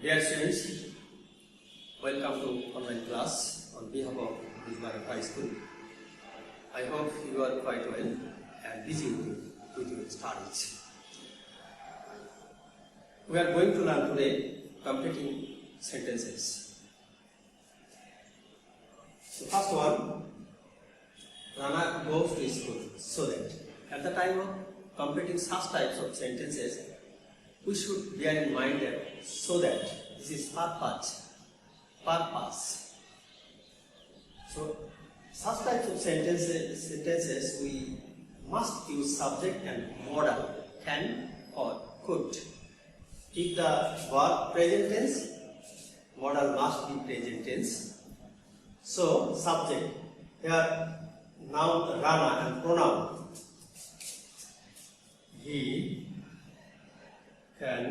Dear students, welcome to online class on behalf of Bismarck High School. I hope you are quite well and busy with your studies. We are going to learn today completing sentences. The first one, Rana goes to school, so that at the time of completing such types of sentences, we should bear in mind that so that this is purpose. So such types of sentences we must use subject and modal, can or could. If the verb present tense, modal must be present tense. So subject, here noun Rana and pronoun. He can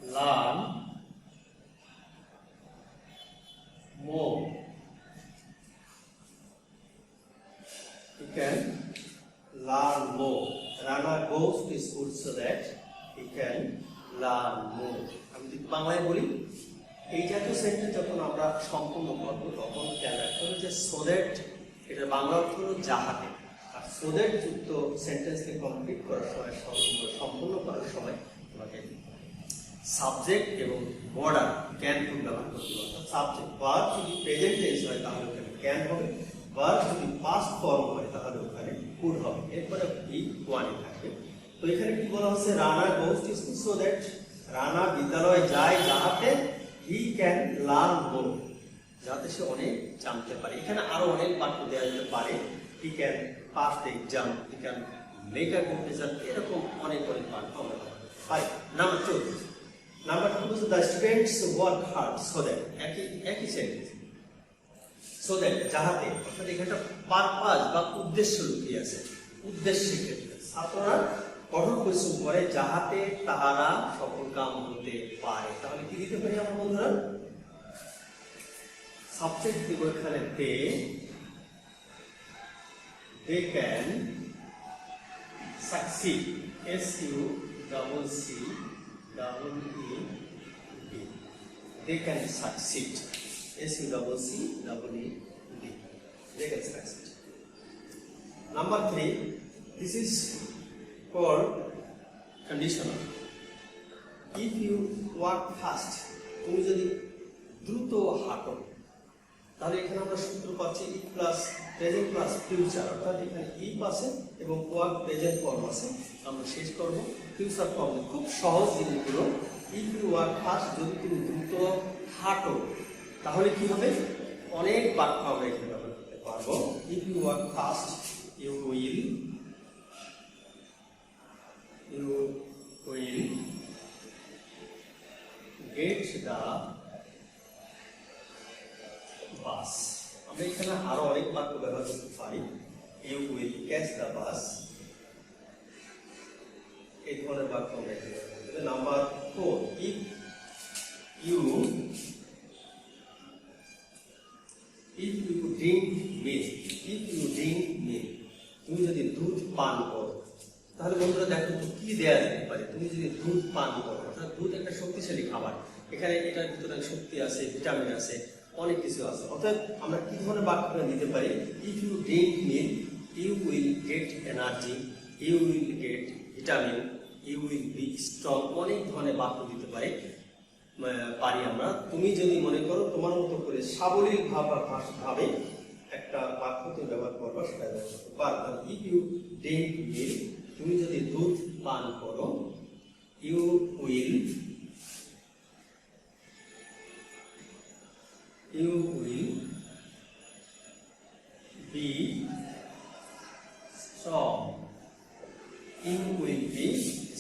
learn more. He can learn more. Rana goes to school so that he can learn more. আমি যদি বাংলায় বলি, এই জাতীয় sentence যখন আমরা সম্পূর্ণ করব তখন খেয়াল রাখতে হবে যে সো দ্যাট এটার বাংলা অর্থ হলো যাহাতে। আর সো দ্যাট যুক্ত সেন্টেন্সকে কমপ্লিট করার সময় সম্পূর্ণ করার সময় তোমাকে সাবজেক্ট এবং মডাল ক্যান টু ব্যবহার করতে হবে। সাবজেক্ট ভার্ব যদি প্রেজেন্ট টেন্স হয় তাহলে ওখানে ক্যান হবে, ভার্ব যদি পাস্ট ফর্ম হয় তাহলে ওখানে কুড হবে। এরপরে বি ওয়ানে থাকবে। তো এখানে কি বলা হচ্ছে, Rana goes to school so that Rana বিদ্যালয়ে যায় যাহাতে হি ক্যান লার্ন মোর, যাতে সে অনেক জানতে পারে। এখানে আরো অনেক বাক্য দেওয়া যেতে পারে। He can pass the exam, he can make a good result, এরকম অনেক বাক্য আমরা পাই। নাম্বার 2, নাম্বার 2 হচ্ছে the students work hard so that, একই সেন্টেন্স। সো দ্যাট যাহাতে, অর্থাৎ এখানে একটা পারপাস বা উদ্দেশ্য লুকিয়ে আছে। উদ্দেশ্যের ক্ষেত্রে ছাত্ররা কঠোর পরিশ্রম করে যাহাতে তাহারা সফল কাম হতে পারে। তাহলে কি দিতে পারি আমরা বন্ধুরা? সাবজেক্ট দিব এখানে they can succeed, S-U-C-C-E-E-D, they can succeed, S-U-C-C-E-E-D, they can succeed. Number 3, this is called conditional. If you work fast, তুমি যদি দ্রুত হাঁটো, তাহলে এখানে আমরা সূত্র পাচ্ছি ই প্লাস প্রেজেন্ট প্লাস ফিউচার, অর্থাৎ এখানে ইফ আছে এবং ওয়ার্ক প্রেজেন্ট ফর্ম আছে। আমরা শেষ করব ফিউচার ফর্ম। খুব সহজ জিনিসগুলো। ইফ ইউ ওয়ার্ক ফাস্ট, যদি তুমি দ্রুত হাঁটো তাহলে কি হবে? অনেক বাক্য আমরা এখানে ব্যবহার করতে পারবো। If you work fast you will get the bus. আমরা এখানে আরো অনেক বাক্য ব্যবহার করতে পারি। You will catch the bus, এই ধরনের বাক্য আমরা এখানে ব্যবহার করতে পারি। Number 4, if you drink milk, তুমি যদি দুধ পান করো, তাহলে বন্ধুরা দেখো তো কি দেয়া যেতে পারে। তুমি যদি দুধ পান করো, অর্থাৎ দুধ একটা শক্তিশালী খাবার, এখানে এটার ভিতরে শক্তি আছে, ভিটামিন আছে, অনেক কিছু আছে। অর্থাৎ আমরা কি ধরনের বাক্য দিতে পারি? If you drink milk you will get energy, you will get vitamin, you will be strong, অনেক ধরনের বাক্য দিতে পারি আমরা। তুমি যদি মনে করো তোমার মতো করে সাবলীল ভাবে একটা বাক্য তুমি ব্যবহার করবো, সেটা ব্যবহার করতে পারো। ইফ ইউ ড্রিঙ্ক মিল্ক, তুমি যদি দুধ পান করো, ইউ উইল বি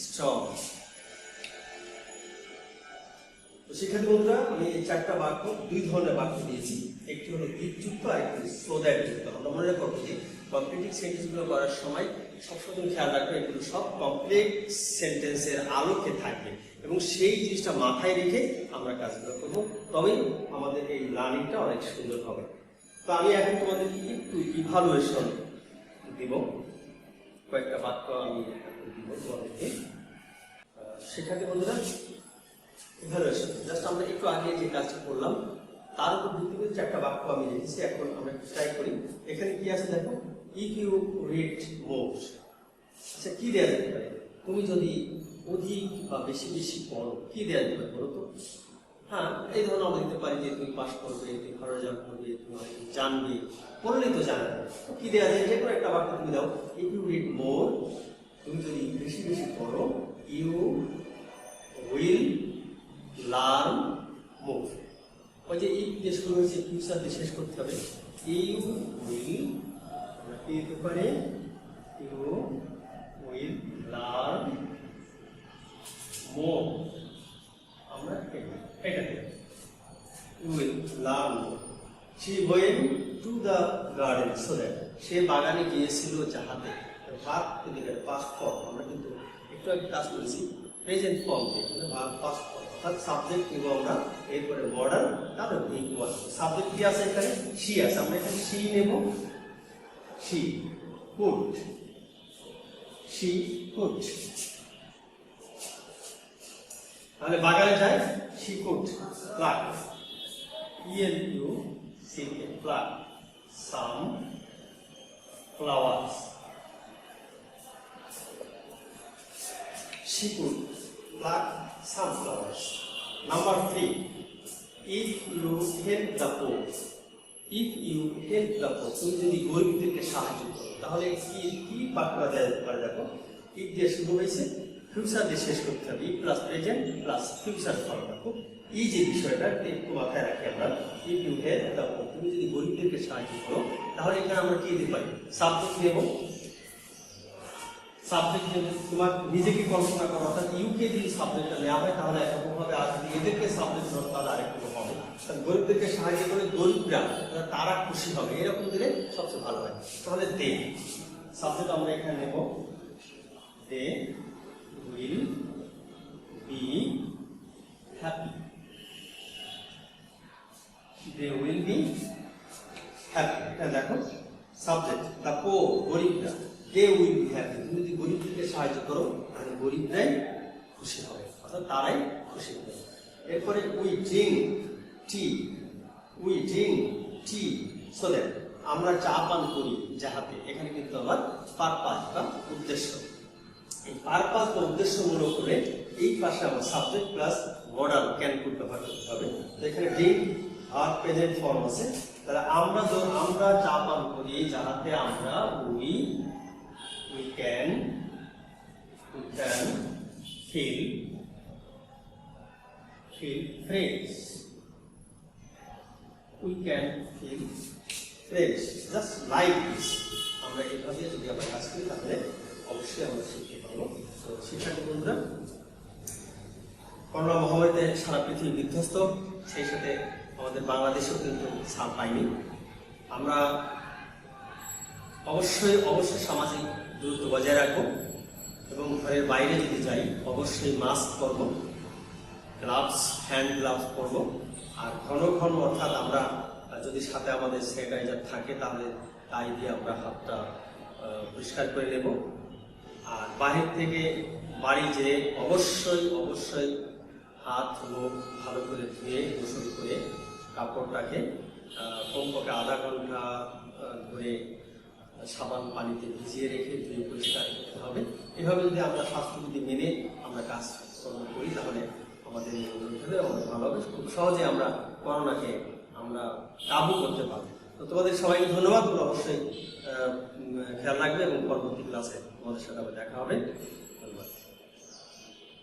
স্ট্রং, শিক্ষার্থী বন্ধুরা, আমি এই 4টা বাক্য, 2 ধরনের বাক্য দিয়েছি। একটি হলো ইফ যুক্ত আর একটি সো দ্যাট যুক্ত। আমরা মনে রাখবো যে কমপ্লিটিং সেন্টেন্সগুলো করার সময় সবসময় খেয়াল রাখবে এগুলো সব কমপ্লিট সেন্টেন্সের আলোকে থাকবে এবং সেই জিনিসটা মাথায় রেখে আমরা কাজগুলো করবো, তবেই আমাদের এই লার্নিংটা অনেক সুন্দর হবে। তো আমি এখন তোমাদেরকে একটু ইভালুয়েশন দিব, কয়েকটা বাক্য আমি দিব তোমাদেরকে। শিক্ষার্থী বন্ধুরা, ইভালুয়েশন জাস্ট আমরা একটু আগে যে কাজটা করলাম তার উপর ভিত্তি করে একটা বাক্য আমি লিখেছি। এখন আমরা একটু ট্রাই করি। এখানে কি আছে দেখো, ইফ ইউ রিড মোর। আচ্ছা, কি দেওয়া যেতে পারে? তুমি যদি অধিক বা বেশি বেশি পড়ো, কি দেওয়া যেতে পারে বলো তো? হ্যাঁ, এই ধরনের আমরা দিতে পারি যে তুমি পাস করবে, তুমি খরচ করবে, তুমি জানবে, পড়লেই তো জানা যায়। কি দেওয়া যায়? যে কোনো একটা বাক্য তুমি দাও, ইফ ইউ রিড মোর, তুমি যদি বেশি বেশি পড়ো, ইউ উইল লার্ন মোর। ওই যে ইফ দিয়ে শুরু হয়েছে, ফিউচার দিয়ে শেষ করতে হবে। ইউ উইল, আমরা কি দিতে পারি? You will learn more. আমরা এটা দেব, you will learn more. She went to the garden so that, সে বাগানে গিয়েছিল যাহাতে। ভার্ব যদি পাস্ট ফর্ম, আমরা কিন্তু একটু আগে কাজ করেছি প্রেজেন্ট ফর্ম দিয়ে, ভার্ব পাস্ট ফর্ম, অর্থাৎ সাবজেক্ট নিব আমরা, এরপরে মডার্ন, তারপরে ভিক ওয়ান। সাবজেক্ট কি আছে এখানে? শি আছে, আমরা এখানে শি নেব। She could, she could. তাহলে বাগানে যায়, she could pluck, ELUCK, pluck some flowers. She could pluck some flowers. Number 3, if you help the poor. If you help the poor, তুমি যদি গরিবদেরকে সাহায্য করো, তাহলে কি বাক্য দেওয়া যেতে পারে? দেখো, ইফ দিয়ে শুরু হয়েছে, ফিউচার দিয়ে শেষ করতে হবে। If plus present plus future form. দেখো, এই যে বিষয়টা একটু মাথায় রাখি আমরা। If you help the poor, তুমি যদি গরিবদেরকে সাহায্য করো, তাহলে এখানে আমরা কি দিতে পারি? সাবজেক্ট নেব। সাবজেক্ট নেব, তোমার নিজেকে কল্পনা করো, অর্থাৎ ইউকে যদি সাবজেক্টটা নেওয়া হয় তাহলে একরকম হবে, আর যদি এদেরকে সাবজেক্ট ধরো তাহলে আরেকরকম হবে। গরিবদেরকে সাহায্য করে গরিবরা, তারা খুশি হবে, এরকম দিলে সবচেয়ে ভালো হয়। তাহলে দে, সাবজেক্ট আমরা এখানে নেব। They will be happy. They will be happy. এটা দেখো, সাবজেক্ট দ্য পোর, গরিবরা, they will be happy। তুমি যদি গরিবদেরকে সাহায্য করো তাহলে গরিবরাই খুশি হবে, অর্থাৎ তারাই খুশি হবে। এরপরে we drink tea, we drink tea so that, আমরা চা পান করি যাহাতে। এখানে কিন্তু আবার পারপাস বা উদ্দেশ্য, এই পারপাস বা উদ্দেশ্যমূলক করে এই পাশে আমার subject plus modal can could ব্যবহার করতে হবে। তো এখানে ড্রিঙ্ক আর প্রেজেন্ট ফর্ম আছে, তাহলে আমরা চা পান করি যাহাতে আমরা we can feel fresh. We can feel fresh, just like this. আমরা এইভাবে যদি আমরা কাজ করি তাহলে অবশ্যই আমরা শিখতে পারবো। তো শিক্ষার্থী বন্ধুরা, করোনা মহামারীতে সারা পৃথিবী বিধ্বস্ত, সেই সাথে আমাদের বাংলাদেশেও কিন্তু ছাড় পাইনি। আমরা অবশ্যই সামাজিক দূরত্ব বজায় রাখবো এবং ঘরের বাইরে যদি যাই অবশ্যই মাস্ক পরব, গ্লাভস, হ্যান্ড গ্লাভস পরব। আর ঘন ঘন, অর্থাৎ আমরা যদি সাথে আমাদের স্যানিটাইজার থাকে তাহলে তাই দিয়ে আমরা হাতটা পরিষ্কার করে নেব। আর বাহির থেকে বাড়ি যেয়ে অবশ্যই হাত মুখ ভালো করে ধুয়ে গোসল করে কাপড়টাকে কমপক্ষে আধা ঘন্টা ধরে সাবান পানিতে ভিজিয়ে রেখে ধুয়ে পরিষ্কার করতে হবে। এভাবে যদি আমরা স্বাস্থ্যবিধি মেনে আমরা কাজকর্ম করি তাহলে আমাদের ভালো হবে। খুব সহজে আমরা করোনাকে আমরা কাবু করতে পারবো। তো তোমাদের সবাইকে ধন্যবাদ। অবশ্যই খেয়াল রাখবে এবং পরবর্তী ক্লাসে তোমাদের সাথে আবার দেখা হবে।